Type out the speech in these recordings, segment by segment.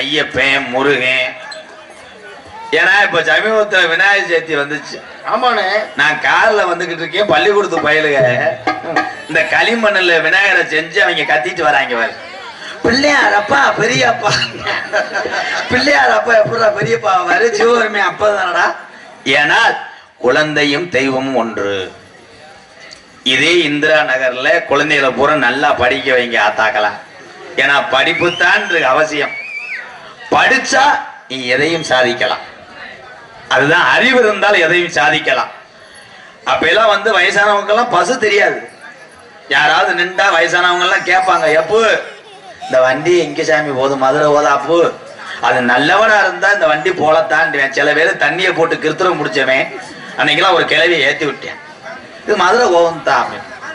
ஐயப்பன், முருகன். ஏன்னா இப்ப சமீபத்துல விநாயகர் சதுர்த்தி வந்துச்சு. ஆமாண்ணே. நான் கார்ல வந்துகிட்டு இருக்கேன். பள்ளிக்கூடத்து பயலுக இந்த களிமண்ணுல விநாயகரை செஞ்சு அவங்க கத்திட்டு வராங்க. பிள்ளையாரப்பா பெரியப்பா, பிள்ளையாரப்பா எப்படா பெரியப்பா வரு, சிவபெருமே அப்பா தானடா. ஏன்னா குழந்தையும் தெய்வமும் ஒன்று. இதே இந்திரா நகர்ல குழந்தைகளை பூரா நல்லா படிக்க வைங்க ஆத்தாக்கலாம். ஏன்னா படிப்பு தான் அவசியம். படிச்சா நீ எதையும் சாதிக்கலாம். அதுதான் அறிவு இருந்தால் எதையும் சாதிக்கலாம். அப்ப எல்லாம் வயசானவங்க எல்லாம் பசு தெரியாது. யாராவது நின்றா வயசானவங்க எல்லாம் கேட்பாங்க, எப்போ இந்த வண்டி எங்க சாமி போதும், மதுரை போதா அப்பு. அது நல்லவனா இருந்தா இந்த வண்டி போலத்தான். சில பேர் தண்ணியை போட்டு கிருத்திரம் முடிச்சவன் அன்னைக்கெல்லாம் ஒரு கிளவியை ஏற்றி விட்டேன், இது மதுரை போகும் தான்.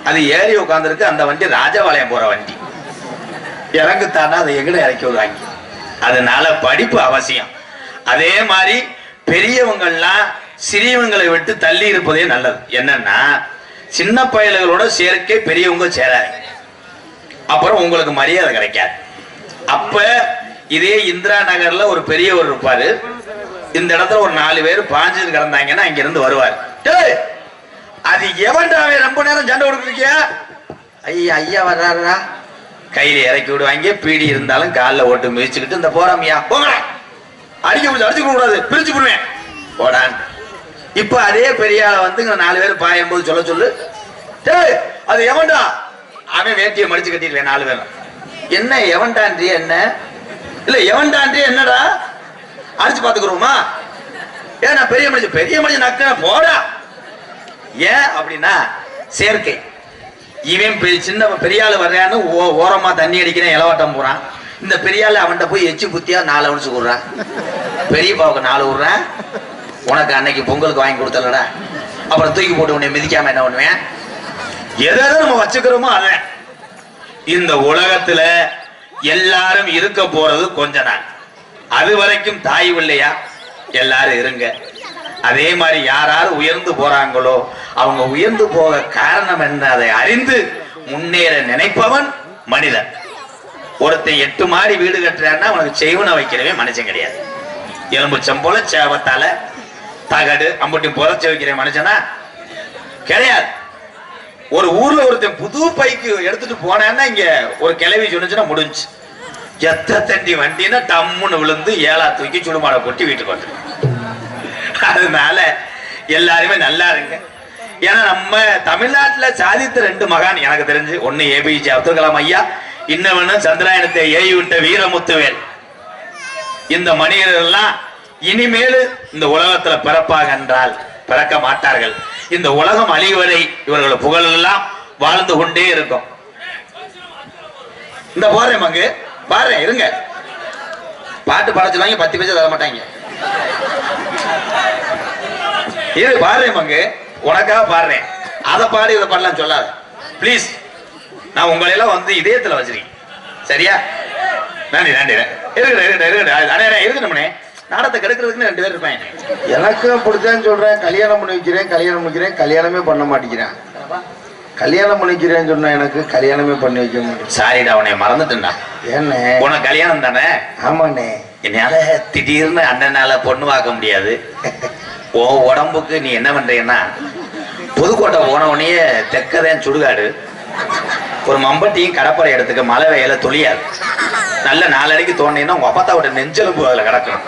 அது ஏறி உட்காந்துருக்கு. அந்த வண்டி ராஜபாளையம் போற வண்டி. இறங்குத்தானா அதை எங்கட இறக்கி விடுவாங்க. அதனால படிப்பு அவசியம். அதே மாதிரி பெரியவங்கள்லாம் சிறியவங்களை விட்டு தள்ளி இருப்பதே நல்லது. என்னன்னா சின்ன பயல்களோட சேர்க்கை பெரியவங்க சேராது, அப்புறம் உங்களுக்கு மரியாதை கிடைக்காது. அப்ப இதே இந்திரா நகர்ல ஒரு பெரியவர் இருப்பாரு. இந்த இடத்துல ஒரு 4 பேர் பாஞ்சு கிடந்தாங்கன்னா இங்க இருந்து வருவார். அது எவன்டாவே ரொம்ப நேரம் சண்டை கொடுக்குறீங்க, ஐயா ஐயா வர்றாரா, கையில இறக்கி விடுவாங்க. பீடி இருந்தாலும் காலில் ஓட்டு மிதிச்சுக்கிட்டு இந்த போறாமையா போங்கடா, அடிக்க அடிச்சு கூடாது, பிரிச்சு விடுவேன் போடான். இப்ப அதே பெரிய ஆளை 4 பேர் பாயும் போது சொல்ல சொல்லு, அது எவன்டா, அவன் வேட்டியை மடிச்சு கட்டிடுவேன் 4 பேரும். என்ன எவன்டான்றிய, என்ன இல்ல எவன்டான்றிய என்னடா, அடிச்சு பாத்துக்கிறோமா. ஏன் நான் பெரிய மனுஷன் நக்க போடா. ஏன் அப்படின்னா சேர்க்கை. இவன் சின்ன பெரியாள் வர்றான்னு ஓரமா தண்ணி அடிக்கிறேன், இலவாட்டம் போறான். இந்த பெரியாள் அவன்கிட்ட போய் எச்சு புத்தியா 4 அவுன்ஸ் விடுறான். பெரியப்பாவுக்கு 4 விடுறேன், உனக்கு அன்னைக்கு பொங்கலுக்கு வாங்கி கொடுத்தலடா. அப்புறம் தூக்கி போட்டு உன்னை மிதிக்காம என்ன பண்ணுவேன். எதை நம்ம வச்சுக்கிறோமோ அதை. இந்த உலகத்துல எல்லாரும் இருக்க போறது கொஞ்ச நாள். அது வரைக்கும் தாய் இல்லையா, எல்லாரும் இருங்க. அதே மாதிரி யாராரு உயர்ந்து போறாங்களோ அவங்க உயர்ந்து போக காரணம் என்ன அதை அறிந்து முன்னேற நினைப்பவன் மனிதன். ஒருத்தன் 8 மாடி வீடு கட்டுறான்னா அவனுக்கு செய்வனை வைக்கிறவே மனுஷன் கிடையாது. எலும்புச்சம் போல சேவத்தால தகடு அம்பட்டி புதைச்சி வைக்கிற மனுஷனா கிடையாது. ஒரு ஊர்ல ஒருத்தன் புது பைக்கு எடுத்துட்டு போனான்னா இங்க ஒரு கிளவி சொன்னுச்சுன்னா முடிஞ்சு. எத்தண்டி வண்டினா டம்முன்னு விழுந்து 7 தூக்கி சுடுமாட கொட்டி வீட்டுக்கு வந்து. அதனால எல்லாருமே நல்லா இருங்க. ஏன்னா நம்ம தமிழ்நாட்டுல சாதித்த 2 மகான் எனக்கு தெரிஞ்சு, ஒன்னு ஏபிஜே அப்துல் கலாம் ஐயா, இன்னொன்னு சந்திராயனத்தை ஏவி விட்ட வீரமுத்துவேல். இந்த மனிதர்கள் எல்லாம் இனிமேல் இந்த உலகத்துல பிறப்பாக என்றால் பிறக்க மாட்டார்கள். இந்த உலகம் அழிவதை இவர்கள் புகழ் எல்லாம் வாழ்ந்து கொண்டே இருக்கும். இந்த போறேன் மங்கு பாரு, இருங்க. பாட்டு பாட சொல்லுவாங்க, 10 பைசா தர மாட்டாங்க. இது பாடுறேன் மங்கு, உனக்காக பாடுறேன். அதை பாடி இதை பாடலாம் சொல்லாத பிளீஸ். நான் உங்களை எல்லாம் இதயத்துல வச்சிருக்கேன், சரியா? நன்றி நன்றி. இருக்கணும்னே, நாடத்தை கெடுக்கிறதுக்குன்னு 2 பேர் இருப்பாங்க. எனக்கு பிடிச்சான்னு சொல்றேன், கல்யாணம் பண்ணி வைக்கிறேன், கல்யாணம் பண்ணிக்கிறேன், கல்யாணமே பண்ண மாட்டேங்கிறேன். கல்யாணம் பண்ணிக்கிறேன்னு சொன்னா எனக்கு கல்யாணமே பண்ணி வைக்க மாட்டேன். சாரிடா, உன்னை மறந்துட்டேன்டா. என்ன உனக்கு கல்யாணம் தானே? ஆமாண்ணே. என்னால திடீர்னு அண்ணனால பொண்ணு பார்க்க முடியாது. உன் உடம்புக்கு நீ என்ன பண்றீங்கன்னா, புதுக்கோட்டை போனவனே தெக்கதேன் சுடுகாடு, ஒரு மம்பட்டியும் கடப்பறை எடுத்துக்க, மழை வெயில துளியாது. நல்ல 4 அடிக்கு தோண்டினா உங்க அப்பத்தாவோட நெஞ்செலும்பு அதுல கிடக்கணும்.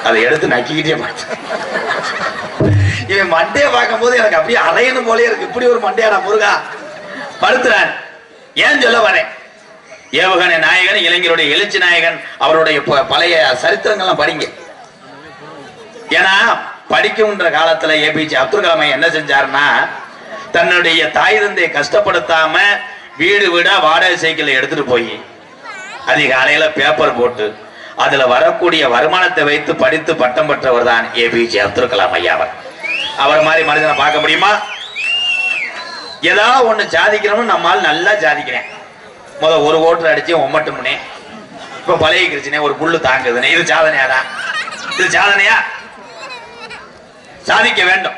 அதை எடுத்து நக்கிக்கிட்டே மாட்டேன். இவன் மண்டையை பார்க்கும் போது எனக்கு அப்படியே அரையணும் போலே இருக்கு. இப்படி ஒரு மண்டையாடா முருகா படுத்துறான். ஏன் சொல்ல வரேன், ஏவுகணை நாயகன், இளைஞருடைய எழுச்சி நாயகன், அவருடைய பழைய சரித்திரங்கள்லாம் படிங்க. ஏன்னா படிக்கும்ன்ற காலத்துல ஏபிஜே அப்துல் கலாம் என்ன செஞ்சாருன்னா, தன்னுடைய தாய் தந்தையை கஷ்டப்படுத்தாம வீடு வீடா வாடகை சைக்கிள் எடுத்துட்டு போய் அதிகாலையில பேப்பர் போட்டு அதுல வரக்கூடிய வருமானத்தை வைத்து படித்து பட்டம் பெற்றவர் தான் ஏபிஜே அப்துல் கலாம் ஐயாவர். அவர் மாதிரி மனிதனை பார்க்க முடியுமா? ஏதாவது ஒண்ணு சாதிக்கணும்னு நம்மால் நல்லா சாதிக்கிறேன். முதல் 1 ஓட்டர் அடிச்சு ஒம்மட்டு முனே, இப்ப பழகிருச்சுனே, ஒரு புல்லு தாங்குதுனே. இது சாதனையாடா? இது சாதனையா? சாதிக்க வேண்டும்.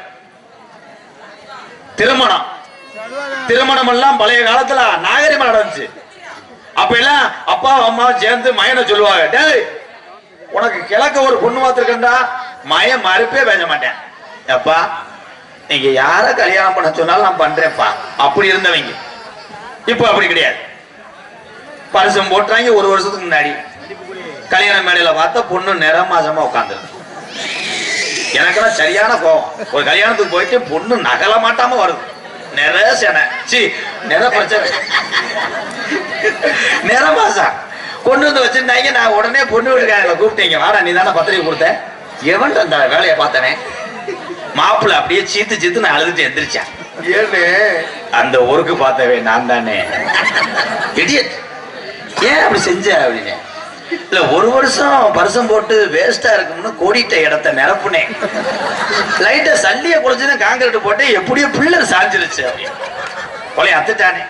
திருமணம் எல்லாம் பழைய காலத்துல நாகரிகமா நடந்துச்சு. அப்ப எல்லாம் அப்பா அம்மா சேர்ந்து மயனை சொல்லுவாங்க, டேய் உனக்கு கிழக்க ஒரு பொண்ணு பார்த்துருக்கா மய மறுப்பே பேச மாட்டேன். எப்பா நீங்க யார கல்யாணம் பண்ண சொன்னாலும் நான் பண்றேன்ப்பா அப்படி இருந்தவங்க. இப்போ அப்படி கிடையாது. பரிசம் போட்டாங்க. ஒரு வருஷத்துக்கு முன்னாடி கல்யாண மேடையில பார்த்தா பொண்ணு நிறமாசமா உட்காந்துருக்கு. எனக்கெல்லாம் சரியான கோவம். ஒரு கல்யாணத்துக்கு போயிட்டு பொண்ணு நகல மாட்டாம வருது. நிற பிரச்சனை நிறமாசம் கொண்டு வந்து வச்சிருந்தாங்க. நான் உடனே பொண்ணு வீட்டுக்காரங்களை கூப்பிட்டீங்க, வாடா நீ தானே பத்திரிக்கை கொடுத்த, எவன் அந்த வேலையை பார்த்தனே மாப்பிள்ள அப்படியே சீத்து நான் அழுதுட்டு எந்திரிச்சேன். ஏன்னு அந்த ஊருக்கு பார்த்தவே நான் தானே. ஏன் அப்படி செஞ்ச அப்படின்னு. இல்ல ஒரு வருஷம் பரிசம் போட்டு வேஸ்டா இருக்கும்னு கோடிட்ட இடத்த நிரப்புனேன். லைட்டா சல்லிய குறைச்சுன்னு காங்கிரீட் போட்டு எப்படியோ பில்லர் சாஞ்சிருச்சு அப்படின்னு கொலையை அத்துட்டானே.